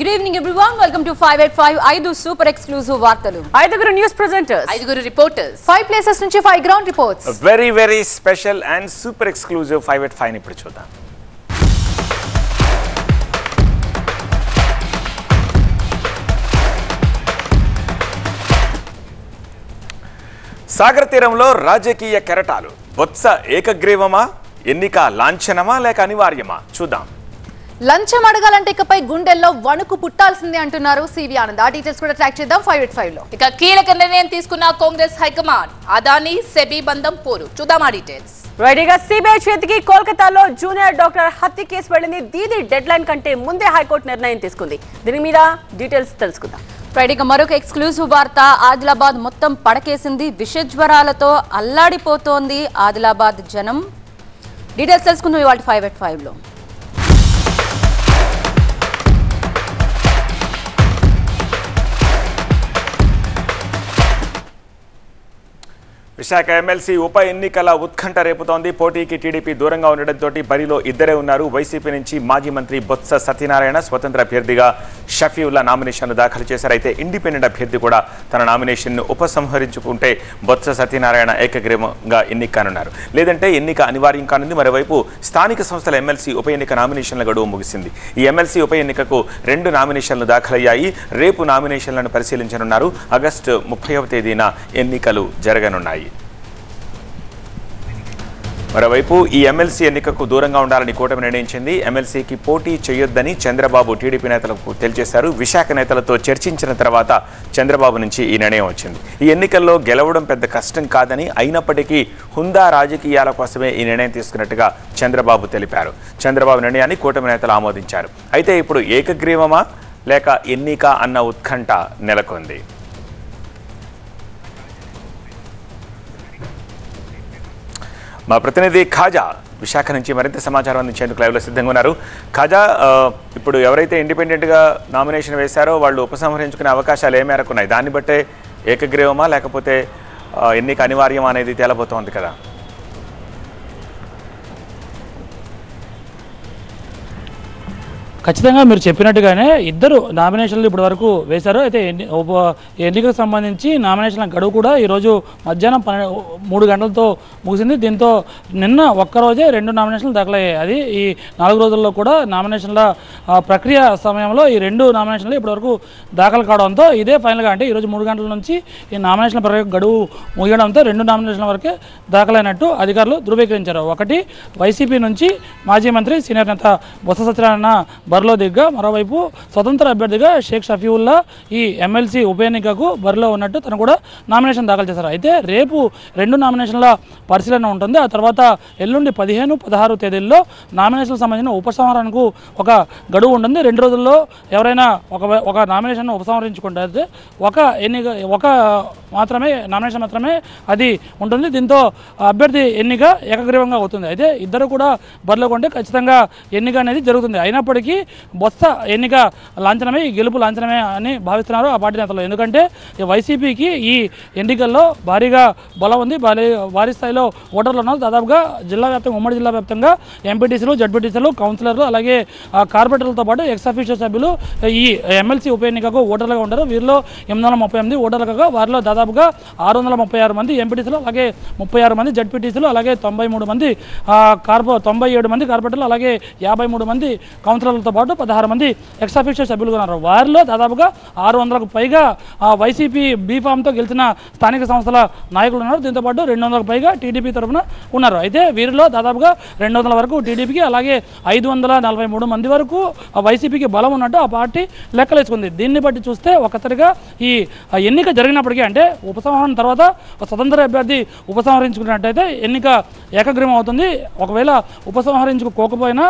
Good evening everyone. Welcome to 585 ఐదు super exclusive వార్తలు. ఐదుగురు న్యూస్ ప్రెజెంటర్స్, ఐదుగురు రిపోర్టర్స్, 5 ప్లేసెస్ నుంచి 5 ground reports. Very special and super exclusive 585 ని ఇప్పుడు చూద్దాం. సాగర్ తీరంలో రాజకీయ కెరటాలు. బొత్స ఏకగ్రీవమా, ఎన్నిక లాంఛనమా లేక అనివార్యమా చూద్దాం. లంచం అడగాలంటే ఇకపై గుండెల్లో వణుకు పుట్టాల్సిందే అంటున్నారు సివి ఆనంద్. ఆ డీటెయిల్స్ కూడా ట్రాక్ చేద్దాం 585 లో. ఇక కీలక నిర్ణయం తీసుకున్న కాంగ్రెస్ హైకమాండ్, అదానీ సెబీ బంధం పోరు. చూద్దాం ఆ డీటెయిల్స్. రైట్గా సిబిఐ చేతికి కోల్కతాలో జూనియర్ డాక్టర్ హత్య కేసు వెళ్ళింది. దీని డెడ్ లైన్ కంటే ముందే హైకోర్టు నిర్ణయం తీసుకుంది. దీని మీద డీటెయిల్స్ తెలుసుకుందాం. రైట్గా మరొక ఎక్స్క్లూజివ్ వార్త. ఆదిలాబాద్ మొత్తం పడకేసింది. విష జ్వరాలతో అల్లాడిపోతోంది ఆదిలాబాద్ జనం. డీటెయిల్స్ తెలుసుకుందాం ఇవాళ 585 లో. విశాఖ ఎమ్మెల్సీ ఉప ఎన్నికల ఉత్కంఠ రేపుతోంది. పోటీకి టీడీపీ దూరంగా ఉండడంతో బరిలో ఇద్దరే ఉన్నారు. వైసీపీ నుంచి మాజీ మంత్రి బొత్స సత్యనారాయణ స్వతంత్ర అభ్యర్థిగా షఫీవుల్లా నామినేషన్ను దాఖలు చేశారు. అయితే ఇండిపెండెంట్ అభ్యర్థి కూడా తన నామినేషన్ను ఉపసంహరించుకుంటే బొత్స సత్యనారాయణ ఏకగ్రీవంగా ఎన్నికనున్నారు. లేదంటే ఎన్నిక అనివార్యం కానుంది. మరోవైపు స్థానిక సంస్థల ఎమ్మెల్సీ ఉప ఎన్నిక నామినేషన్ల గడువు ముగిసింది. ఈ ఎమ్మెల్సీ ఉప ఎన్నికకు 2 నామినేషన్లు దాఖలయ్యాయి. రేపు నామినేషన్లను పరిశీలించనున్నారు. ఆగస్టు 30వ తేదీన ఎన్నికలు జరగనున్నాయి. మరోవైపు ఈ ఎమ్మెల్సీ ఎన్నికకు దూరంగా ఉండాలని కూటమి నిర్ణయించింది. ఎమ్మెల్సీకి పోటీ చేయొద్దని చంద్రబాబు టీడీపీ నేతలకు తెలియజేశారు. విశాఖ నేతలతో చర్చించిన తర్వాత చంద్రబాబు నుంచి ఈ నిర్ణయం వచ్చింది. ఈ ఎన్నికల్లో గెలవడం పెద్ద కష్టం కాదని, అయినప్పటికీ హుందా రాజకీయాల కోసమే ఈ నిర్ణయం తీసుకున్నట్టుగా చంద్రబాబు తెలిపారు. చంద్రబాబు నిర్ణయాన్ని కూటమి నేతలు ఆమోదించారు. అయితే ఇప్పుడు ఏకగ్రీవమా లేక ఎన్నిక అన్న ఉత్కంఠ నెలకొంది. మా ప్రతినిధి ఖాజా విశాఖ నుంచి మరింత సమాచారం అందించేందుకు లైవ్లో సిద్ధంగా ఉన్నారు. ఖాజా, ఇప్పుడు ఎవరైతే ఇండిపెండెంట్గా నామినేషన్ వేశారో వాళ్ళు ఉపసంహరించుకునే అవకాశాలు ఏ మేరకు ఉన్నాయి? దాన్ని బట్టే ఏకగ్రీవమా లేకపోతే ఎన్నిక అనివార్యమా అనేది తేలబోతోంది కదా. ఖచ్చితంగా మీరు చెప్పినట్టుగానే ఇద్దరు నామినేషన్లు ఇప్పటి వరకు వేశారు. అయితే ఎన్నికకు సంబంధించి నామినేషన్ల గడువు కూడా ఈరోజు మధ్యాహ్నం 3 గంటలతో ముగిసింది. దీంతో నిన్న ఒక్కరోజే 2 నామినేషన్లు దాఖలయ్యాయి. అది ఈ 4 రోజుల్లో కూడా నామినేషన్ల ప్రక్రియ సమయంలో ఈ 2 నామినేషన్లు ఇప్పటివరకు దాఖలు కావడంతో ఇదే ఫైనల్గా, అంటే ఈరోజు 3 గంటల నుంచి ఈ నామినేషన్ల ప్రక్రియ గడువు ముగియడంతో 2 నామినేషన్ల వరకే దాఖలైనట్టు అధికారులు ధృవీకరించారు. ఒకటి వైసీపీ నుంచి మాజీ మంత్రి సీనియర్ నేత బొత్స సత్యనారాయణ బరిలో దిగ్గా, మరోవైపు స్వతంత్ర అభ్యర్థిగా షేక్ షఫీవుల్లా ఈ ఎమ్మెల్సీ ఉప ఎన్నికకు బరిలో ఉన్నట్టు తను కూడా నామినేషన్ దాఖలు చేశారు. అయితే రేపు 2 నామినేషన్ల పరిశీలన ఉంటుంది. ఆ తర్వాత ఎల్లుండి 15, 16 తేదీల్లో నామినేషన్లకు సంబంధించిన ఉపసంహరణకు ఒక గడువు ఉంటుంది. 2 రోజుల్లో ఎవరైనా ఒక నామినేషన్ ఉపసంహరించుకుంటే ఒక నామినేషన్ మాత్రమే అది ఉంటుంది. దీంతో అభ్యర్థి ఎన్నిక ఏకగ్రీవంగా అవుతుంది. అయితే ఇద్దరు కూడా బరిలో కొంటే ఖచ్చితంగా ఎన్నిక అనేది జరుగుతుంది. అయినప్పటికీ బొత్స ఎన్నిక లాంఛనమే, ఈ గెలుపు లాంఛనమే అని భావిస్తున్నారు ఆ పార్టీ నేతలు. ఎందుకంటే వైసీపీకి ఈ ఎన్నికల్లో భారీగా బలం ఉంది, భారీ స్థాయిలో ఓటర్లు ఉన్నారు. దాదాపుగా జిల్లా వ్యాప్తంగా, ఉమ్మడి జిల్లా వ్యాప్తంగా ఎంపీటీసీలు, జడ్పీటీసీలు, కౌన్సిలర్లు, అలాగే కార్పొరేటర్లతో పాటు ఎక్స్ అఫీషియల్ సభ్యులు ఈ ఎమ్మెల్సీ ఉప ఎన్నికకు ఓటర్లుగా ఉంటారు. వీరిలో 838 ఓటర్లు కాగా వారిలో దాదాపుగా 636 మంది ఎంపీటీసీలు, అలాగే 36 మంది జడ్పీటీసీలు, అలాగే 93 మంది 97 మంది కార్పొరేటర్లు, అలాగే 53 మంది కౌన్సిలర్లతో పాటు 16 మంది ఎక్స్ అఫీషియల్ సభ్యులుగా ఉన్నారు. వారిలో దాదాపుగా 600కు పైగా వైసీపీ బీఫామ్తో గెలిచిన స్థానిక సంస్థల నాయకులు ఉన్నారు. దీంతోపాటు 200కు పైగా టీడీపీ తరఫున ఉన్నారు. అయితే వీరిలో దాదాపుగా 200 వరకు టీడీపీకి, అలాగే 543 మంది వరకు వైసీపీకి బలం ఉన్నట్టు ఆ పార్టీ లెక్కలేసుకుంది. దీన్ని బట్టి చూస్తే ఒక్కసారిగా ఈ ఎన్నిక జరిగినప్పటికీ, అంటే ఉపసంహరణ తర్వాత స్వతంత్ర అభ్యర్థి ఉపసంహరించుకున్నట్టయితే ఎన్నిక ఏకగ్రీవం అవుతుంది. ఒకవేళ ఉపసంహరించుకోకపోయినా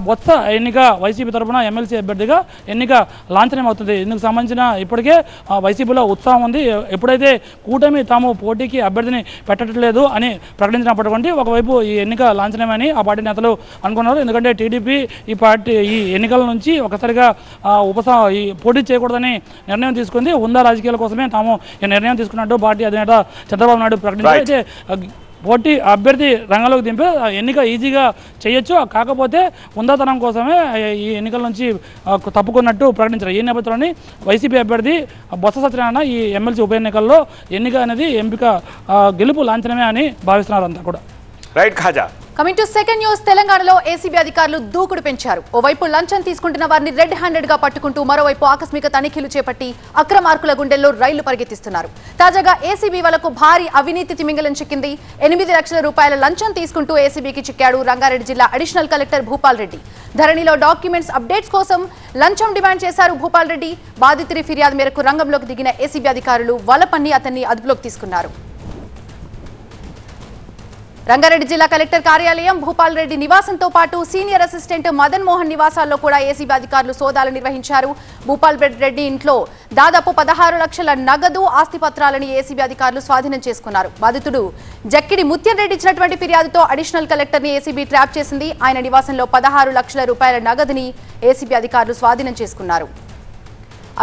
బొత్స ఎన్నిక వైసీపీ తరఫున ఎమ్మెల్సీ అభ్యర్థిగా ఎన్నిక లాంఛనం అవుతుంది. ఇందుకు సంబంధించిన ఇప్పటికే వైసీపీలో ఉత్సాహం ఉంది. ఎప్పుడైతే కూటమి తాము పోటీకి అభ్యర్థిని పెట్టట్లేదు అని ప్రకటించినప్పటికీ ఒకవైపు ఈ ఎన్నిక లాంఛనమని ఆ పార్టీ నేతలు అనుకున్నారు. ఎందుకంటే టీడీపీ ఈ ఎన్నికల నుంచి ఒకసారిగా ఈ పోటీ చేయకూడదని నిర్ణయం తీసుకుంది. హుందా రాజకీయాల కోసమే తాము ఈ నిర్ణయం తీసుకున్నట్టు పార్టీ అధినేత చంద్రబాబు నాయుడు ప్రకటించారు. అయితే పోటీ అభ్యర్థి రంగంలోకి దింపి ఎన్నిక ఈజీగా చేయొచ్చు. కాకపోతే ఉందాతనం కోసమే ఈ ఎన్నికల నుంచి తప్పుకున్నట్టు ప్రకటించారు. ఈ నేపథ్యంలోని వైసీపీ అభ్యర్థి బొత్స సత్యనారాయణ ఈ ఎమ్మెల్సీ ఉప ఎన్నికల్లో ఎన్నిక అనేది ఎంపిక గెలుపు లాంఛనమే అని భావిస్తున్నారు అంతా కూడా. Right Khaja. Coming to second news, తెలంగాణలో ఏసీబీ అధికారులు దూకుడు పెంచారు. ఓవైపు లంచం తీసుకుంటున్న వారిని రెడ్ హ్యాండెడ్ గా పట్టుకుంటూ మరోవైపు ఆకస్మిక తనిఖీలు చేపట్టి అక్రమార్కుల గుండెల్లో రైళ్లు పరిగెత్తిస్తున్నారు. తాజాగా ఏసీబీ వాళ్లకు భారీ అవినీతి తిమింగలం చిక్కింది. 8 లక్షల రూపాయల లంచం తీసుకుంటూ ఏసీబీకి చిక్కాడు రంగారెడ్డి జిల్లా అడిషనల్ కలెక్టర్ భూపాల్ రెడ్డి. ధరణిలో డాక్యుమెంట్స్ అప్డేట్స్ కోసం లంచం డిమాండ్ చేశారు భూపాల్ రెడ్డి. బాధితుడి ఫిర్యాదు మేరకు రంగంలోకి దిగిన ఏసీబీ అధికారులు వలపన్ని అతన్ని అదుపులోకి తీసుకున్నారు. రంగారెడ్డి జిల్లా కలెక్టర్ కార్యాలయం, భూపాల్ రెడ్డి నివాసంతో పాటు సీనియర్ అసిస్టెంట్ మదన్ మోహన్ నివాసాల్లో కూడా ఏసీబీ అధికారులు సోదాలు నిర్వహించారు. భూపాల్ రెడ్డి ఇంట్లో దాదాపు 16 లక్షల నగదు ఆస్తి పత్రాలని ఏసీబీ అధికారులు స్వాధీనం చేసుకున్నారు. బాధితుడు జక్కిడి ముత్యం రెడ్డి ఇచ్చినటువంటి ఫిర్యాదుతో అడిషనల్ కలెక్టర్ ని ఏసీబీ ట్రాప్ చేసింది. ఆయన నివాసంలో 16 లక్షల రూపాయల నగదుని ఏసీబీ అధికారులు స్వాధీనం చేసుకున్నారు.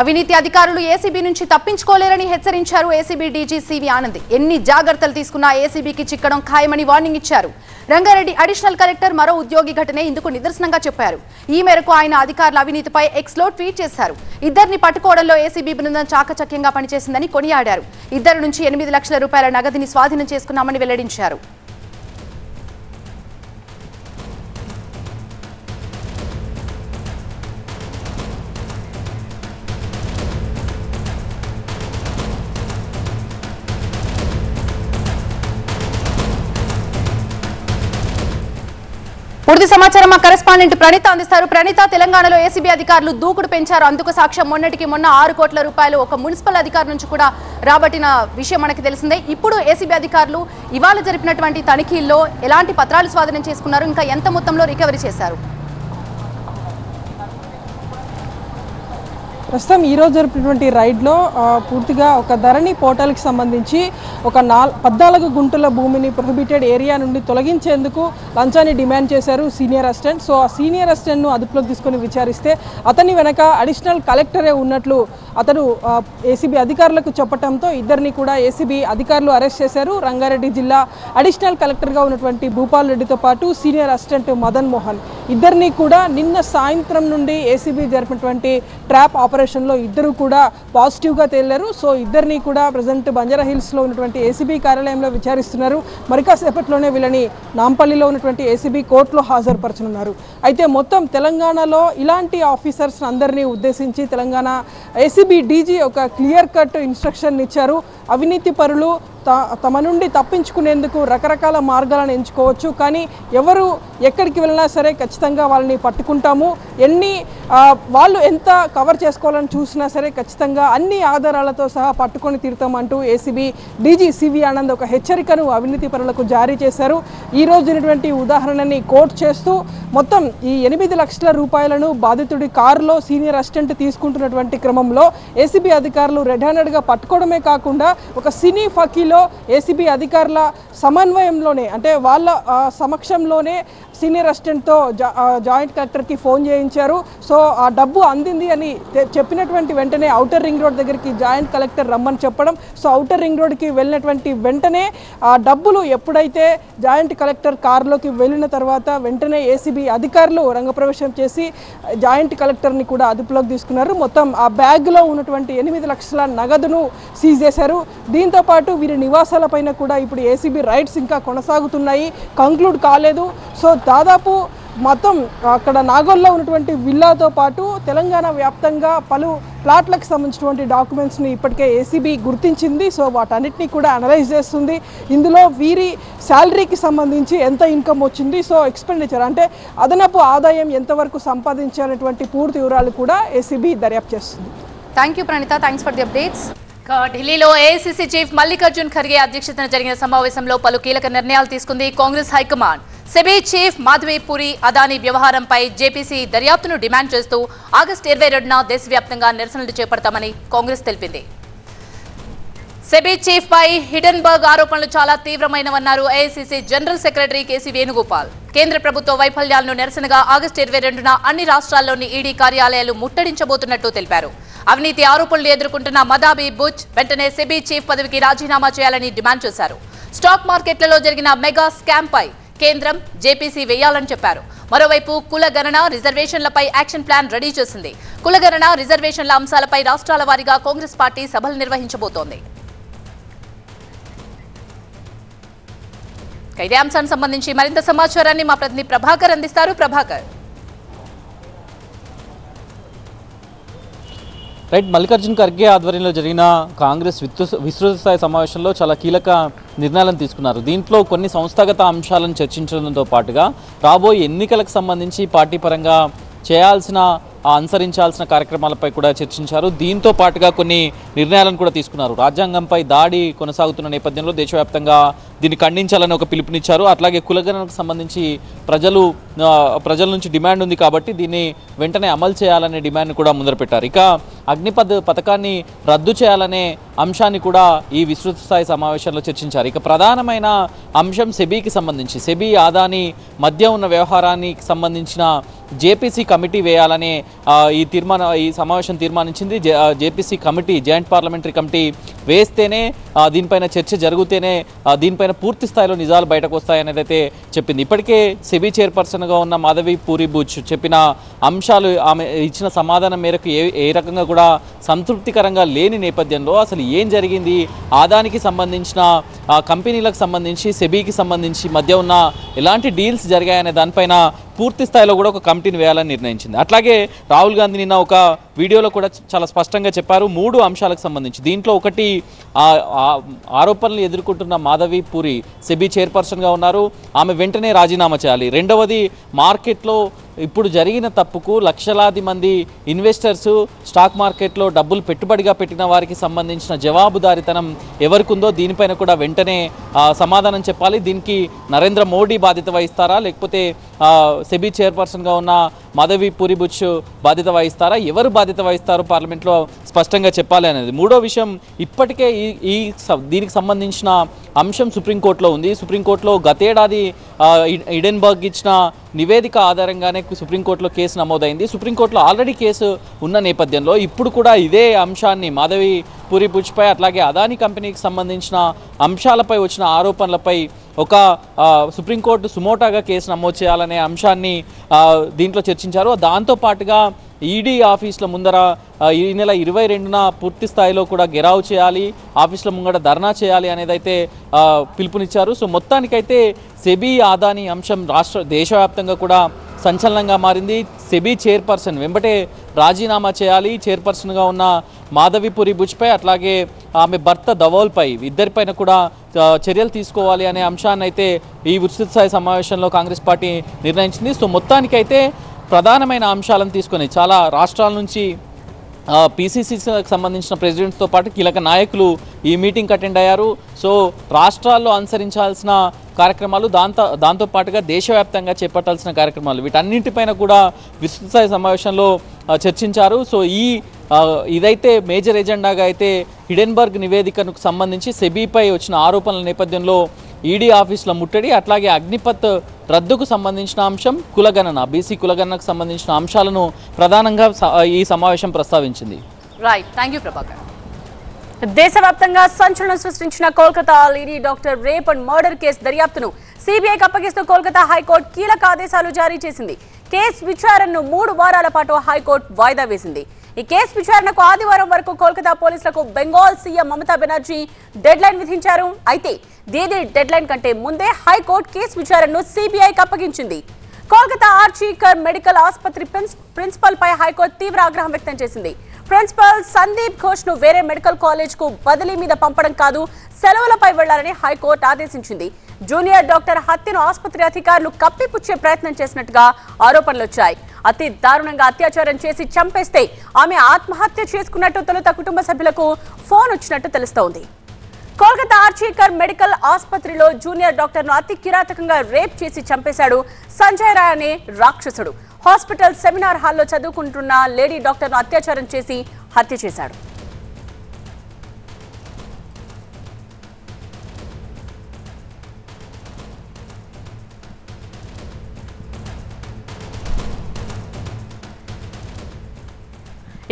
అవినీతి అధికారులు ఏసీబీ నుంచి తప్పించుకోలేరని హెచ్చరించారు ఏసీబీ డీజీ సివి ఆనంద్. ఎన్ని జాగ్రత్తలు తీసుకున్నా ఏసీబీకి చిక్కడం ఖాయమని వార్నింగ్ ఇచ్చారు. రంగారెడ్డి అడిషనల్ కలెక్టర్ మరో ఉద్యోగి ఘటనే ఇందుకు నిదర్శనంగా చెప్పారు. ఈ మేరకు ఆయన అధికారుల అవినీతిపై ఎక్స్లో ట్వీట్ చేశారు. ఇద్దరిని పట్టుకోవడంలో ఏసీబీ బృందం చాకచక్యంగా పనిచేసిందని కొనియాడారు. ఇద్దరి నుంచి 8 లక్షల రూపాయల నగదుని స్వాధీనం చేసుకున్నామని వెల్లడించారు. పూర్తి సమాచారం మా కరెస్పాండెంట్ ప్రణీత అందిస్తారు. ప్రణీత, తెలంగాణలో ఏసీబీ అధికారులు దూకుడు పెంచారు. అందుకు సాక్ష్యం మొన్న 6 కోట్ల రూపాయలు ఒక మున్సిపల్ అధికారి నుంచి కూడా రాబట్టిన విషయం మనకి తెలిసిందే. ఇప్పుడు ఏసీబీ అధికారులు ఇవాళ జరిపినటువంటి తనిఖీల్లో ఎలాంటి పత్రాలు స్వాధీనం చేసుకున్నారు, ఇంకా ఎంత మొత్తంలో రికవరీ చేశారు? ప్రస్తుతం ఈరోజు జరిపినటువంటి రైడ్లో పూర్తిగా ఒక ధరణి పోర్టల్కి సంబంధించి ఒక 14 గుంటల భూమిని ప్రొహిబిటెడ్ ఏరియా నుండి తొలగించేందుకు లంచాన్ని డిమాండ్ చేశారు సీనియర్ అసిస్టెంట్. సో ఆ సీనియర్ అసిస్టెంట్ను అదుపులోకి తీసుకొని విచారిస్తే అతని వెనక అడిషనల్ కలెక్టరే ఉన్నట్లు అతను ఏసీబీ అధికారులకు చెప్పడంతో ఇద్దరిని కూడా ఏసీబీ అధికారులు అరెస్ట్ చేశారు. రంగారెడ్డి జిల్లా అడిషనల్ కలెక్టర్గా ఉన్నటువంటి భూపాల్ రెడ్డితో పాటు సీనియర్ అసిస్టెంట్ మదన్ మోహన్ ఇద్దరిని కూడా నిన్న సాయంత్రం నుండి ఏసీబీ జరిపినటువంటి ట్రాప్ ఆపరేషన్లో ఇద్దరు కూడా పాజిటివ్గా తేలారు. సో ఇద్దరిని కూడా ప్రజెంట్ బంజారా హిల్స్లో ఉన్నటువంటి ఏసీబీ కార్యాలయంలో విచారిస్తున్నారు. మరికాసేపట్లోనే వీళ్ళని నాంపల్లిలో ఉన్నటువంటి ఏసీబీ కోర్టులో హాజరుపరచనున్నారు. అయితే మొత్తం తెలంగాణలో ఇలాంటి ఆఫీసర్స్ అందరినీ ఉద్దేశించి తెలంగాణ ఏసీబీ డీజీ ఒక క్లియర్ కట్ ఇన్స్ట్రక్షన్ ఇచ్చారు. అవినీతి పరులు తమ నుండి తప్పించుకునేందుకు రకరకాల మార్గాలను ఎంచుకోవచ్చు, కానీ ఎవరు ఎక్కడికి వెళ్ళినా సరే ఖచ్చితంగా వాళ్ళని పట్టుకుంటాము. వాళ్ళు ఎంత కవర్ చేసుకోవాలని చూసినా సరే ఖచ్చితంగా అన్ని ఆధారాలతో సహా పట్టుకొని తీరుతామంటూ ఏసీబీ డీజీ సివి ఆనంద్ ఒక హెచ్చరికను అవినీతి పరులకు జారీ చేశారు. ఈ రోజునటువంటి ఉదాహరణని కోట్ చేస్తూ మొత్తం ఈ 8 లక్షల రూపాయలను బాధితుడి కారులో సీనియర్ అసిస్టెంట్ తీసుకుంటున్నటువంటి క్రమంలో ఏసీబీ అధికారులు రెడ్ హ్యాండెడ్గా పట్టుకోవడమే కాకుండా ఒక సినీ ఫకీలో ఏసీబీ అధికారుల సమన్వయంలోనే అంటే వాళ్ళ సమక్షంలోనే సీనియర్ అసిస్టెంట్తో జాయింట్ కలెక్టర్కి ఫోన్ చేయించారు. సో ఆ డబ్బు అందింది అని చెప్పినటువంటి వెంటనే ఔటర్ రింగ్ రోడ్ దగ్గరికి జాయింట్ కలెక్టర్ రమ్మని చెప్పడం. సో ఔటర్ రింగ్ రోడ్కి వెళ్ళినటువంటి వెంటనే ఆ డబ్బులు ఎప్పుడైతే జాయింట్ కలెక్టర్ కారులోకి వెళ్ళిన తర్వాత వెంటనే ఏసీబీ అధికారులు రంగప్రవేశం చేసి జాయింట్ కలెక్టర్ని కూడా అదుపులోకి తీసుకున్నారు. మొత్తం ఆ బ్యాగ్లో ఉన్నటువంటి 8 లక్షల నగదును సీజ్ చేశారు. దీంతోపాటు వీరి నివాసాలపైన కూడా ఇప్పుడు ఏసీబీ రైడ్స్ ఇంకా కొనసాగుతున్నాయి, కంక్లూడ్ కాలేదు. సో దాదాపు మొత్తం అక్కడ నాగోల్లో ఉన్నటువంటి విల్లాతో పాటు తెలంగాణ వ్యాప్తంగా పలు ప్లాట్లకు సంబంధించినటువంటి డాక్యుమెంట్స్ని ఇప్పటికే ఏసీబీ గుర్తించింది. సో వాటన్నిటినీ కూడా అనలైజ్ చేస్తుంది. ఇందులో వీరి శాలరీకి సంబంధించి ఎంత ఇన్కమ్ వచ్చింది, సో ఎక్స్పెండిచర్ అంటే అదనపు ఆదాయం ఎంతవరకు సంపాదించాలనేటువంటి పూర్తి వివరాలు కూడా ఏసీబీ దర్యాప్తు చేస్తుంది. Thank you Praneetha, thanks for the updates. ఢిల్లీలో ఏఐసీసీ చీఫ్ మల్లికార్జున్ ఖర్గే అధ్యక్షతన జరిగిన సమావేశంలో పలు కీలక నిర్ణయాలు తీసుకుంది Congress high command. SEBI chief Madhabi Puri Adani వ్యవహారంపై జేపీసీ దర్యాప్తును డిమాండ్ చేస్తూ ఆగస్టు 22న దేశవ్యాప్తంగా నిరసనలు చేపడతామని కాంగ్రెస్ తెలిపింది. సెబీ చీఫ్ పై హిడెన్బర్గ్ ఆరోపణలు చాలా తీవ్రమైనవన్నారు AICC general secretary KC Venugopal. కేంద్ర ప్రభుత్వ వైఫల్యాలను నిరసనగా ఆగస్టు 22న అన్ని రాష్ట్రాల్లోని ఈడీ కార్యాలయాలు ముట్టడించబోతున్నట్టు తెలిపారు. అవినీతి ఆరోపణలు ఎదుర్కొంటున్న మదాబీ బుచ్ వెంటనే సెబీ చీఫ్ పదవికి రాజీనామా చేయాలని డిమాండ్ చేశారు. స్టాక్ మార్కెట్లలో జరిగిన మెగా స్కామ్ పై కేంద్రం జేపీసీ వేయాలని చెప్పారు. మరోవైపు కుల గణన రిజర్వేషన్లపై యాక్షన్ ప్లాన్ రెడీ చేసింది. కులగణన రిజర్వేషన్ల అంశాలపై రాష్ట్రాల వారీగా కాంగ్రెస్ పార్టీ సభలు నిర్వహించబోతోంది. ఇదే అంశానికి సంబంధించి మరింత సమాచారాన్ని మా ప్రతినిధి ప్రభాకర్ అందిస్తారు. ప్రభాకర్. రైట్, మల్లికార్జున్ ఖర్గే ఆధ్వర్యంలో జరిగిన కాంగ్రెస్ విస్తృత స్థాయి సమావేశంలో చాలా కీలక నిర్ణయాలను తీసుకున్నారు. దీంట్లో కొన్ని సంస్థాగత అంశాలను చర్చించడంతో పాటుగా రాబోయే ఎన్నికలకు సంబంధించి పార్టీ పరంగా అనుసరించాల్సిన కార్యక్రమాలపై కూడా చర్చించారు. దీంతో పాటుగా కొన్ని నిర్ణయాలను కూడా తీసుకున్నారు. రాజ్యాంగంపై దాడి కొనసాగుతున్న నేపథ్యంలో దేశవ్యాప్తంగా దీన్ని ఖండించాలని ఒక పిలుపునిచ్చారు. అట్లాగే కులగణనకు సంబంధించి ప్రజల నుంచి డిమాండ్ ఉంది కాబట్టి దీన్ని వెంటనే అమలు చేయాలనే డిమాండ్ని కూడా ముందరపెట్టారు. ఇక అగ్నిపథ్ పథకాన్ని రద్దు చేయాలనే అంశాన్ని కూడా ఈ విస్తృత స్థాయి సమావేశంలో చర్చించారు. ఇక ప్రధానమైన అంశం సెబీకి సంబంధించి సెబీ అదానీ మధ్య ఉన్న వ్యవహారానికి సంబంధించిన జేపీసీ కమిటీ వేయాలనే ఈ సమావేశం తీర్మానించింది. JPC committee, joint parliamentary committee వేస్తేనే దీనిపైన చర్చ జరిగితేనే దీనిపైన పూర్తి స్థాయిలో నిజాలు బయటకు వస్తాయనేది అయితే చెప్పింది. ఇప్పటికే సెబీ చైర్పర్సన్గా ఉన్న మాధవి పూరిబుచ్ చెప్పిన అంశాలు, ఆమె ఇచ్చిన సమాధానం మేరకు ఏ రకంగా కూడా సంతృప్తికరంగా లేని నేపథ్యంలో అసలు ఏం జరిగింది, ఆదానికి సంబంధించిన కంపెనీలకు సంబంధించి సెబీకి సంబంధించి మధ్య ఉన్న ఎలాంటి డీల్స్ జరిగాయనే దానిపైన పూర్తి స్థాయిలో కూడా ఒక కమిటీని వేయాలని నిర్ణయించింది. అట్లాగే రాహుల్ గాంధీ నిన్న ఒక వీడియోలో కూడా చాలా స్పష్టంగా చెప్పారు 3 అంశాలకు సంబంధించి. దీంట్లో ఒకటి ఆరోపణలు ఎదుర్కొంటున్న మాధవి పూరి సెబీ చైర్పర్సన్గా ఉన్నారు, ఆమె వెంటనే రాజీనామా చేయాలి. రెండవది, మార్కెట్లో ఇప్పుడు జరిగిన తప్పుకు లక్షలాది మంది ఇన్వెస్టర్స్ స్టాక్ మార్కెట్లో డబ్బులు పెట్టుబడిగా పెట్టిన వారికి సంబంధించిన జవాబుదారీతనం ఎవరికి ఉందో దీనిపైన కూడా వెంటనే సమాధానం చెప్పాలి. దీనికి నరేంద్ర మోడీ బాధ్యత వహిస్తారా, లేకపోతే సెబీ చైర్పర్సన్గా ఉన్న మాధవి పూరిబుచ్ బాధ్యత వహిస్తారా, ఎవరు బాధ్యత వహిస్తారో పార్లమెంట్లో స్పష్టంగా చెప్పాలి అనేది. మూడో విషయం, ఇప్పటికే దీనికి సంబంధించిన అంశం సుప్రీంకోర్టులో ఉంది. సుప్రీంకోర్టులో గతేడాది ఇడెన్బర్గ్ ఇచ్చిన నివేదిక ఆధారంగానే సుప్రీంకోర్టులో కేసు నమోదైంది. సుప్రీంకోర్టులో ఆల్రెడీ కేసు ఉన్న నేపథ్యంలో ఇప్పుడు కూడా ఇదే అంశాన్ని మాధవి పూరిబుచ్పై అట్లాగే అదానీ కంపెనీకి సంబంధించిన అంశాలపై వచ్చిన ఆరోపణలపై ఒక సుప్రీంకోర్టు సుమోటాగా కేసు నమోదు చేయాలనే అంశాన్ని దీంట్లో చర్చించారు. దాంతోపాటుగా ఈడీ ఆఫీసుల ముందర ఈ నెల 22న పూర్తి స్థాయిలో కూడా గెరావ్ చేయాలి, ఆఫీసుల ముంగట ధర్నా చేయాలి అనేదైతే పిలుపునిచ్చారు. సో మొత్తానికైతే సెబీ అదానీ అంశం దేశవ్యాప్తంగా కూడా సంచలనంగా మారింది. సెబీ చైర్పర్సన్ వెంబటే రాజీనామా చేయాలి, చైర్పర్సన్గా ఉన్న మాధవి పూరిబుచ్పై అట్లాగే ఆమె భర్త ధవోల్పై ఇద్దరిపైన కూడా చర్యలు తీసుకోవాలి అనే అంశాన్ని అయితే ఈ విస్తృత స్థాయి సమావేశంలో కాంగ్రెస్ పార్టీ నిర్ణయించింది. సో మొత్తానికైతే ప్రధానమైన అంశాలను తీసుకొని చాలా రాష్ట్రాల నుంచి పీసీసీకి సంబంధించిన ప్రెసిడెంట్స్తో పాటు కీలక నాయకులు ఈ మీటింగ్కి అటెండ్ అయ్యారు. సో రాష్ట్రాల్లో అనుసరించాల్సిన కార్యక్రమాలు, దాంతోపాటుగా దేశవ్యాప్తంగా చేపట్టాల్సిన కార్యక్రమాలు, వీటన్నింటిపైన కూడా విస్తృత స్థాయి సమావేశంలో చర్చించారు. సో ఇదైతే మేజర్ ఎజెండాగా అయితే హిడెన్బర్గ్ నివేదికకు సంబంధించి సెబీపై వచ్చిన ఆరోపణల నేపథ్యంలో ఈడీ ఆఫీసుల ముట్టడి, అట్లాగే అగ్నిపథ్ రద్దుకు సంబంధించిన అంశం, కులగణన, బీసీ కులగణనకు సంబంధించిన అంశాలను ప్రధానంగా ఈ సమావేశం ప్రస్తావించింది. Right, thank you Prabhakar. దేశవ్యాప్తంగా సంచలనం సృష్టించిన Kolkata lady doctor rape and murder case దర్యాప్తును సిబిఐకి అప్పగిస్తూ కోల్కతా హైకోర్టు కీలక ఆదేశాలు జారీ చేసింది. కేసు విచారణను 3 వారాల పాటు హైకోర్టు వాయిదా వేసింది. ఈ కేసు విచారణకు ఆదివారం వరకు కోల్కతా పోలీసులకు Bengal CM Mamata Banerjee dead line విధించారు. అయితే డెడ్ లైన్ కంటే ముందే హైకోర్టు కేసు విచారణను సిబిఐకి అప్పగించింది. కోల్కతా ఆర్చీకర్ మెడికల్ ఆసుపత్రి ప్రిన్సిపల్ పై హైకోర్టు తీవ్ర ఆగ్రహం వ్యక్తం చేసింది. ప్రిన్సిపల్ సందీప్ ఘోష్ ను వేరే మెడికల్ కాలేజ్ కు బదిలీ మీద పంపడం కాదు, సెలవులపై వెళ్లాలని హైకోర్టు ఆదేశించింది. జూనియర్ డాక్టర్ హత్యను ఆసుపత్రి అధికారులు కప్పిపుచ్చే ప్రయత్నం చేసినట్టుగా ఆరోపణలు వచ్చాయి. అతి దారుణంగా అత్యాచారం చేసి చంపేస్తే ఆమె ఆత్మహత్య చేసుకున్నట్టు తొలుత కుటుంబ సభ్యులకు ఫోన్ వచ్చినట్టు తెలుస్తోంది. కోల్కతా ఆర్చీకర్ మెడికల్ ఆసుపత్రిలో జూనియర్ డాక్టర్ను అతి కిరాతకంగా రేప్ చేసి చంపేశాడు సంజయ్ రాయ్ అనే రాక్షసుడు. హాస్పిటల్ సెమినార్ హాల్లో చదువుకుంటున్న లేడీ డాక్టర్ను అత్యాచారం చేసి హత్య చేశాడు.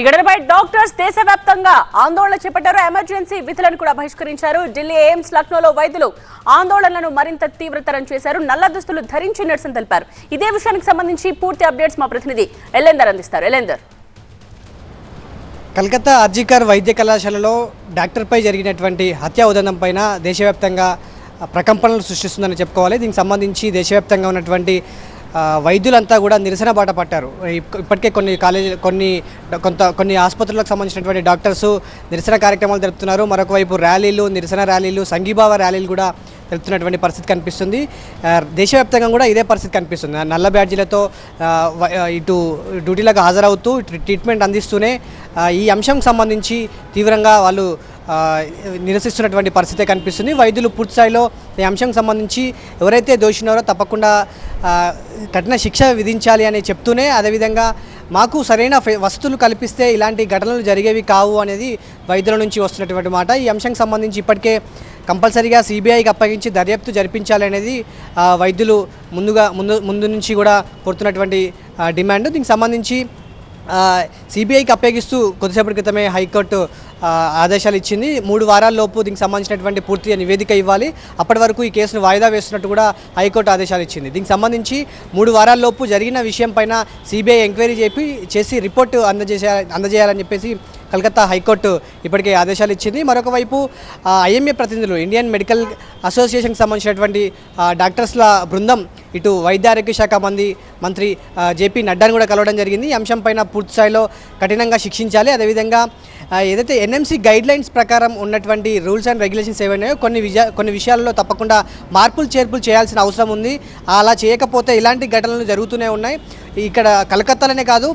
ఈ ఘటనపై డాక్టర్స్ దేశవ్యాప్తంగా ఆందోళన చేపట్టారు. ఎమర్జెన్సీ విధులను కూడా బహిష్కరించారు. ఢిల్లీ ఎయిమ్స్, లక్నోలో వైద్యులు ఆందోళనలను మరింత తీవ్రతరం చేశారు. నల్ల దుస్తులు ధరించి నిరసన తెలిపారు. ఇదే విషయానికి సంబంధించి పూర్తి అప్డేట్స్ మా ప్రతినిధి ఎలేందర్ అందిస్తారు. ఎలేందర్, కలకత్తా ఆర్జికర్ వైద్య కళాశాలలో డాక్టర్పై జరిగినటువంటి హత్యా ఉదంతం పైన దేశవ్యాప్తంగా ప్రకంపనలు సృష్టిస్తుందని చెప్పుకోవాలి. దీనికి సంబంధించి దేశవ్యాప్తంగా ఉన్నటువంటి వైద్యులంతా కూడా నిరసన బాట పట్టారు. ఇప్పటికే కొన్ని ఆసుపత్రులకు సంబంధించినటువంటి డాక్టర్స్ నిరసన కార్యక్రమాలు జరుపుతున్నారు. మరొక వైపు ర్యాలీలు, నిరసన ర్యాలీలు, సంఘీభావ ర్యాలీలు కూడా జరుపుతున్నటువంటి పరిస్థితి కనిపిస్తుంది. దేశవ్యాప్తంగా కూడా ఇదే పరిస్థితి కనిపిస్తుంది. నల్ల బ్యాడ్జీలతో ఇటు డ్యూటీలకు హాజరవుతూ ట్రీట్మెంట్ అందిస్తూనే ఈ అంశం సంబంధించి తీవ్రంగా వాళ్ళు నిరసిస్తున్నటువంటి పరిస్థితి కనిపిస్తుంది. వైద్యులు పూర్తి స్థాయిలో ఈ అంశం సంబంధించి ఎవరైతే దోషినారో తప్పకుండా కఠిన శిక్ష విధించాలి అని చెప్తూనే, అదేవిధంగా మాకు సరైన వసతులు కల్పిస్తే ఇలాంటి ఘటనలు జరిగేవి కావు అనేది వైద్యుల నుంచి వస్తున్నటువంటి మాట. ఈ అంశానికి సంబంధించి ఇప్పటికే కంపల్సరీగా సిబిఐకి అప్పగించి దర్యాప్తు జరిపించాలి అనేది వైద్యులు ముందు నుంచి కూడా కోరుతున్నటువంటి డిమాండ్. దీనికి సంబంధించి సిబిఐకి అప్పగిస్తూ కొద్దిసేపటి క్రితమే హైకోర్టు ఆదేశాలు ఇచ్చింది. 3 వారాల్లోపు దీనికి సంబంధించినటువంటి పూర్తిగా నివేదిక ఇవ్వాలి. అప్పటి వరకు ఈ కేసును వాయిదా వేస్తున్నట్టు కూడా హైకోర్టు ఆదేశాలు ఇచ్చింది. దీనికి సంబంధించి 3 వారాల్లోపు జరిగిన విషయం పైన సిబిఐ ఎంక్వైరీ చేసి రిపోర్టు అందజేయాలని చెప్పేసి కలకత్తా హైకోర్టు ఇప్పటికే ఆదేశాలు ఇచ్చింది. మరొక వైపు ఐఎంఏ ప్రతినిధులు, ఇండియన్ మెడికల్ అసోసియేషన్కి సంబంధించినటువంటి డాక్టర్స్ల బృందం ఇటు వైద్య ఆరోగ్య శాఖ మంత్రి జేపీ నడ్డాను కూడా కలవడం జరిగింది. ఈ అంశం పైన పూర్తి స్థాయిలో కఠినంగా శిక్షించాలి. అదేవిధంగా ఏదైతే ఎన్ఎంసీ గైడ్లైన్స్ ప్రకారం ఉన్నటువంటి రూల్స్ అండ్ రెగ్యులేషన్స్ ఏవైనాయో కొన్ని విషయాల్లో తప్పకుండా చేర్పులు చేయాల్సిన అవసరం ఉంది. అలా చేయకపోతే ఇలాంటి ఘటనలు జరుగుతూనే ఉన్నాయి. ఇక్కడ కలకత్తాలోనే కాదు,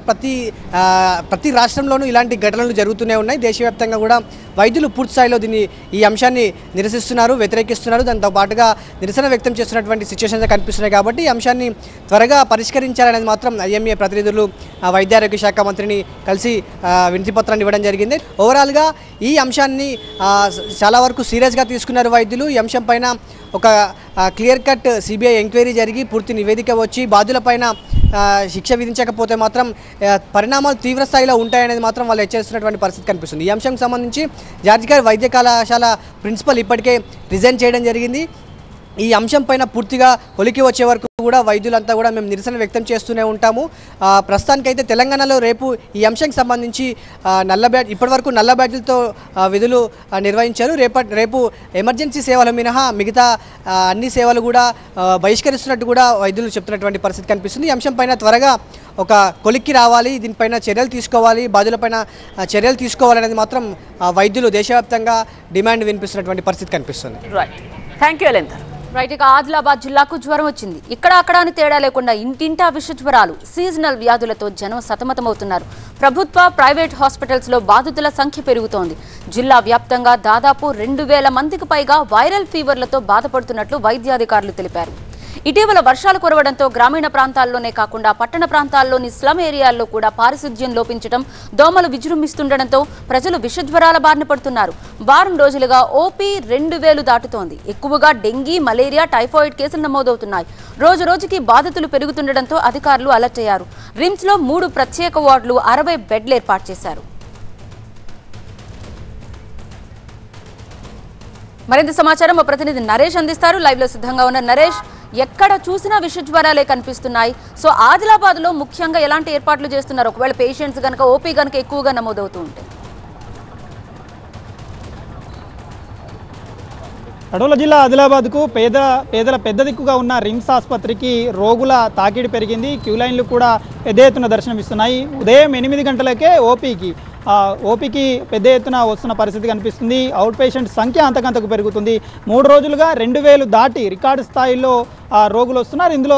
ప్రతి రాష్ట్రంలోనూ ఇలాంటి ఘటనలు జరుగుతూనే ఉన్నాయి. దేశవ్యాప్తంగా కూడా వైద్యులు పూర్తి స్థాయిలో ఈ అంశాన్ని నిరసిస్తున్నారు, వ్యతిరేకిస్తున్నారు. దాంతో పాటుగా నిరసన వ్యక్తం చేస్తున్నటువంటి సిచ్యువేషన్స్ కనిపిస్తున్నాయి. కాబట్టి ఈ అంశాన్ని త్వరగా పరిష్కరించాలనేది మాత్రం ఐఎంఏ ప్రతినిధులు వైద్య ఆరోగ్య శాఖ మంత్రిని కలిసి వినతిపత్రాన్ని ఇవ్వడం జరిగింది. ఓవరాల్గా ఈ అంశాన్ని చాలా వరకు సీరియస్గా తీసుకున్నారు వైద్యులు. ఈ అంశం పైన ఒక క్లియర్ కట్ సిబిఐ ఎంక్వైరీ జరిగి పూర్తి నివేదిక వచ్చి బాధ్యులపైన శిక్ష విధించకపోతే మాత్రం పరిణామాలు తీవ్ర స్థాయిలో ఉంటాయనేది మాత్రం వాళ్ళు హెచ్చరిస్తున్నటువంటి పరిస్థితి కనిపిస్తుంది. ఈ అంశంకి సంబంధించి జార్జికర్ వైద్య కళాశాల ప్రిన్సిపల్ ఇప్పటికే రిజైన్ చేయడం జరిగింది. ఈ అంశం పైన పూర్తిగా కొలికి వచ్చే వరకు కూడా వైద్యులంతా కూడా మేము నిరసన వ్యక్తం చేస్తూనే ఉంటాము. ప్రస్తుతానికైతే తెలంగాణలో రేపు ఈ అంశానికి సంబంధించి ఇప్పటివరకు నల్ల బ్యాడ్జీలతో విధులు నిర్వహించారు. రేపు ఎమర్జెన్సీ సేవలు మినహా మిగతా అన్ని సేవలు కూడా బహిష్కరిస్తున్నట్టు కూడా వైద్యులు చెప్తున్నటువంటి పరిస్థితి కనిపిస్తుంది. ఈ అంశం పైన త్వరగా ఒక కొలిక్కి రావాలి, దీనిపైన చర్యలు తీసుకోవాలి, బాధ్యులపైన చర్యలు తీసుకోవాలనేది మాత్రం వైద్యులు దేశవ్యాప్తంగా డిమాండ్ వినిపిస్తున్నటువంటి పరిస్థితి కనిపిస్తుంది. Thank you Elender. రైట్, ఇక ఆదిలాబాద్ జిల్లాకు జ్వరం వచ్చింది. ఇక్కడ అక్కడ అని తేడా లేకుండా ఇంటింటా విష జ్వరాలు, సీజనల్ వ్యాధులతో జనం సతమతమవుతున్నారు. ప్రభుత్వ ప్రైవేట్ హాస్పిటల్స్ లో బాధితుల సంఖ్య పెరుగుతోంది. జిల్లా వ్యాప్తంగా దాదాపు 2000 మందికి పైగా వైరల్ ఫీవర్లతో బాధపడుతున్నట్లు వైద్యాధికారులు తెలిపారు. ఇటీవల వర్షాలు కురవడంతో గ్రామీణ ప్రాంతాల్లోనే కాకుండా పట్టణ ప్రాంతాల్లోని స్లమ్ ఏరియాల్లో కూడా పారిశుధ్యం లోపించడం, దోమలు విజృంభిస్తుండటంతో ప్రజలు విషజ్వరాల బారిన పడుతున్నారు. వారం రోజులుగా ఓపీ 2000 దాటుతోంది. ఎక్కువగా డెంగీ, మలేరియా, టైఫాయిడ్ కేసులు నమోదవుతున్నాయి. రోజు రోజుకి బాధితులు పెరుగుతుండటంతో అధికారులు అలర్ట్ అయ్యారు. రిమ్స్ లో 3 ప్రత్యేక వార్డులు, 60 బెడ్లు ఏర్పాటు చేశారు. మరింత సమాచారం మా ప్రతినిధి నరేష్ అందిస్తారు. లైవ్ లో సిద్ధంగా ఉన్న నరేష్, ఎక్కడ చూసినా విష జ్వరాలే కనిపిస్తున్నాయి. సో ఆదిలాబాద్ లో ముఖ్యంగా ఎలాంటి ఏర్పాట్లు చేస్తున్నారు ఒకవేళ పేషెంట్స్ గనక ఓపీ గనక ఎక్కువగా నమోదవుతూ ఉంటే? అడవుల జిల్లా ఆదిలాబాద్కు పేదల పెద్ద దిక్కుగా ఉన్న రిమ్స్ ఆసుపత్రికి రోగుల తాకిడి పెరిగింది. క్యూ లైన్లు కూడా పెద్ద ఎత్తున దర్శనమిస్తున్నాయి. ఉదయం 8 గంటలకే ఓపీకి పెద్ద ఎత్తున వస్తున్న పరిస్థితి కనిపిస్తుంది. అవుట్ పేషెంట్ సంఖ్య అంతకంతకు పెరుగుతుంది. 3 రోజులుగా 2000 దాటి రికార్డు స్థాయిలో రోగులు వస్తున్నారు. ఇందులో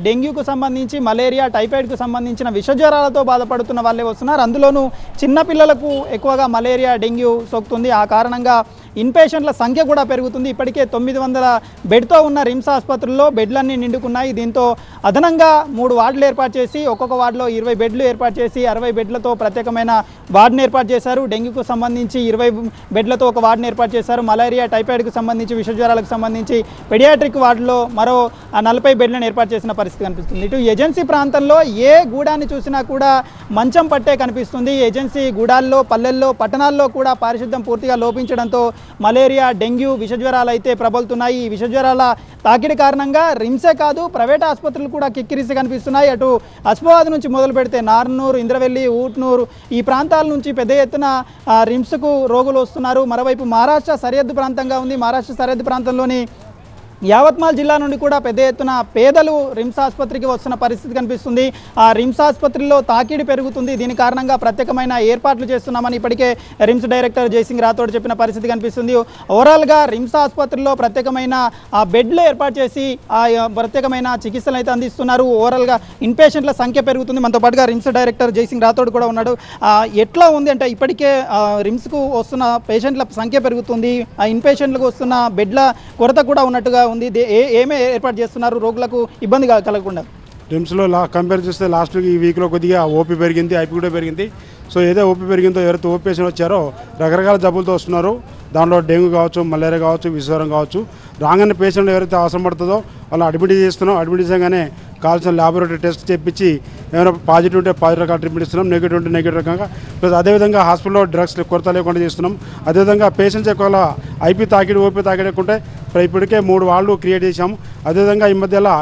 డెంగ్యూకు సంబంధించి, మలేరియా, టైఫాయిడ్కు సంబంధించిన విషజ్వరాలతో బాధపడుతున్న వాళ్ళే వస్తున్నారు. అందులోనూ చిన్నపిల్లలకు ఎక్కువగా మలేరియా, డెంగ్యూ సోకుతుంది. ఆ కారణంగా ఇన్పేషెంట్ల సంఖ్య కూడా పెరుగుతుంది. ఇప్పటికే 900 బెడ్తో ఉన్న రిమ్స్ ఆసుపత్రుల్లో బెడ్లన్నీ నిండుకున్నాయి. దీంతో అదనంగా 3 వార్డులు ఏర్పాటు చేసి ఒక్కొక్క వార్డులో 20 బెడ్లు ఏర్పాటు చేసి 60 బెడ్లతో ప్రత్యేకమైన వార్డును ఏర్పాటు చేశారు. డెంగ్యూకు సంబంధించి 20 బెడ్లతో ఒక వార్డును ఏర్పాటు చేశారు. మలేరియా, టైఫాయిడ్కు సంబంధించి, విషజ్వరాలకు సంబంధించి పెడియాట్రిక్ వార్డులో మరో 40 బెడ్లను ఏర్పాటు చేసిన పరిస్థితి కనిపిస్తుంది. ఇటు ఏజెన్సీ ప్రాంతంలో ఏ గూడాన్ని చూసినా కూడా మంచం పట్టే కనిపిస్తుంది. ఏజెన్సీ గూడాల్లో, పల్లెల్లో, పట్టణాల్లో కూడా పారిశుద్ధ్యం పూర్తిగా లోపించడంతో మలేరియా, డెంగ్యూ, విషజ్వరాలు అయితే ప్రబలుతున్నాయి. ఈ విషజ్వరాల తాకిడి కారణంగా రిమ్సే కాదు ప్రైవేట్ ఆసుపత్రులు కూడా కిక్కిరిసి కనిపిస్తున్నాయి. అటు అస్మాబాద్ నుంచి మొదలు పెడితే నార్నూరు, ఇంద్రవెల్లి, ఊట్నూరు ఈ ప్రాంతాల నుంచి పెద్ద ఎత్తున రిమ్స్కు రోగులు వస్తున్నారు. మరోవైపు మహారాష్ట్ర సరిహద్దు ప్రాంతంగా ఉంది. మహారాష్ట్ర సరిహద్దు ప్రాంతంలోని యావత్మాల్ జిల్లా నుండి కూడా పెద్ద ఎత్తున పేదలు రిమ్స్ ఆసుపత్రికి వస్తున్న పరిస్థితి కనిపిస్తుంది. ఆ రిమ్స్ ఆసుపత్రిలో తాకిడి పెరుగుతుంది. దీని కారణంగా ప్రత్యేకమైన ఏర్పాట్లు చేస్తున్నామని ఇప్పటికే రిమ్స్ డైరెక్టర్ జయసింగ్ రాథోడ్ చెప్పిన పరిస్థితి కనిపిస్తుంది. ఓవరాల్గా రిమ్స్ ఆసుపత్రిలో ప్రత్యేకమైన బెడ్లు ఏర్పాటు చేసి ప్రత్యేకమైన చికిత్సలు అయితే అందిస్తున్నారు. ఓవరాల్గా ఇన్పేషెంట్ల సంఖ్య పెరుగుతుంది. మనతో పాటుగా రిమ్స్ డైరెక్టర్ జయసింగ్ రాథోడ్ కూడా ఉన్నాడు. ఎట్లా ఉంది అంటే ఇప్పటికే రిమ్స్కు వస్తున్న పేషెంట్ల సంఖ్య పెరుగుతుంది. ఆ ఇన్పేషెంట్లకు వస్తున్న బెడ్ల కొరత కూడా ఉన్నట్టుగా ఉంది. ఏమే ఏర్పాటు చేస్తున్నారు రోగులకు ఇబ్బంది కలగకుండా? రిమ్స్లో కంపేర్ చేస్తే లాస్ట్ ఈ వీక్లో కొద్దిగా ఓపీ పెరిగింది, ఐపీ కూడా పెరిగింది. సో ఏదో ఓపీ పెరిగిందో ఎవరైతే ఓపీ పేషెంట్ వచ్చారో రకరకాల జబ్బులతో వస్తున్నారు. దాంట్లో డెంగ్యూ కావచ్చు, మలేరియా కావచ్చు, విషజ్వరం కావచ్చు. రాగానే పేషెంట్ ఎవరైతే అవసరం పడుతుందో వాళ్ళు అడ్మిట్ చేస్తున్నాం. అడ్మిట్ చేయగానే కావాల్సిన ల్యాబొరేటరీ టెస్ట్ చేయించి ఏమైనా పాజిటివ్ ఉంటే పాజిటివ్ రకాల ట్రీట్మెంట్ ఇస్తున్నాం, నెగిటివ్ ఉంటే నెగిటివ్ రకంగా. ప్లస్ అదేవిధంగా హాస్పిటల్లో డ్రగ్స్ కొరత లేకుండా చేస్తున్నాం. అదేవిధంగా పేషెంట్స్ ఎక్కువ ఐపీ తాకిడి, ఓపీ తాకిడి ఎక్కుంటే ఇప్పటికే 3 వార్డులు క్రియేట్ చేశాము. అదేవిధంగా ఈ మధ్యలో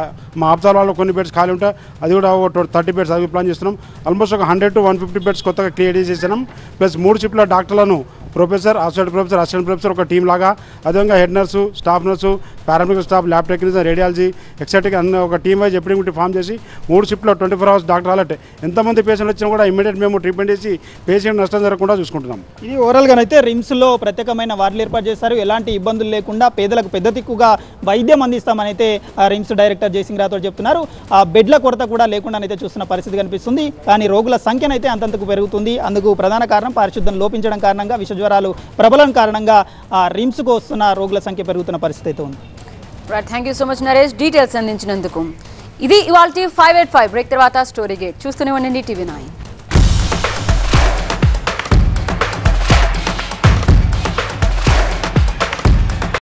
మా ఆప్సాల వాళ్ళు కొన్ని బెడ్స్ ఖాళీ ఉంటాయి, అది కూడా 30 బెడ్స్ అది ప్లాన్ చేస్తున్నాం. ఆల్మోస్ట్ ఒక 100 to 150 బెడ్స్ కొత్తగా క్రియేట్ చేసేసినాం. ప్లస్ 3 షిఫ్ట్ల డాక్టర్లను professor, assistant professor, assistant professor ఒక టీం లాగా, అదేవిధంగా head nurse, staff nurse, paramedical staff, lab technician, radiology, etcetera అన్న ఒక టీం వైజ్ ఎప్పుడు ఫామ్ చేసి 3 షిఫ్ట్లో 24 hours డాక్టర్ అలర్ట్. ఎంతమంది పేషెంట్ వచ్చినా కూడా ఇమీడియట్ మేము ట్రీట్మెంట్ చేసి పేషెంట్ నష్టం జరగకుండా చూసుకుంటున్నాం. ఇది ఓవరాల్గానైతే రిమ్స్లో ప్రత్యేకమైన వార్డులు ఏర్పాటు చేస్తారు. ఎలాంటి ఇబ్బందులు లేకుండా పేదలకు పెద్ద దిక్కుగా వైద్యం అందిస్తామని అయితే రిమ్స్ డైరెక్టర్ జయసింగ్ రాథోడ్ చెప్తున్నారు. ఆ బెడ్ల కొరత కూడా లేకుండానైతే చూస్తున్న పరిస్థితి కనిపిస్తుంది. కానీ రోగుల సంఖ్యనైతే అంతంతకు పెరుగుతుంది. అందుకు ప్రధాన కారణం పారిశుద్ధ్యం లోపించడం కారణంగా, విషజ్వరాలు ప్రబలం కారణంగా రిమ్స్కు వస్తున్న రోగుల సంఖ్య పెరుగుతున్న పరిస్థితి అయితే ఉంది. Thank you so much Naresh, details అందించినందుకు. ఇది ఇవాల్టి 585 బ్రేక్ తర్వాత స్టోరీ గేట్. చూస్తూనే ఉండండి TV9.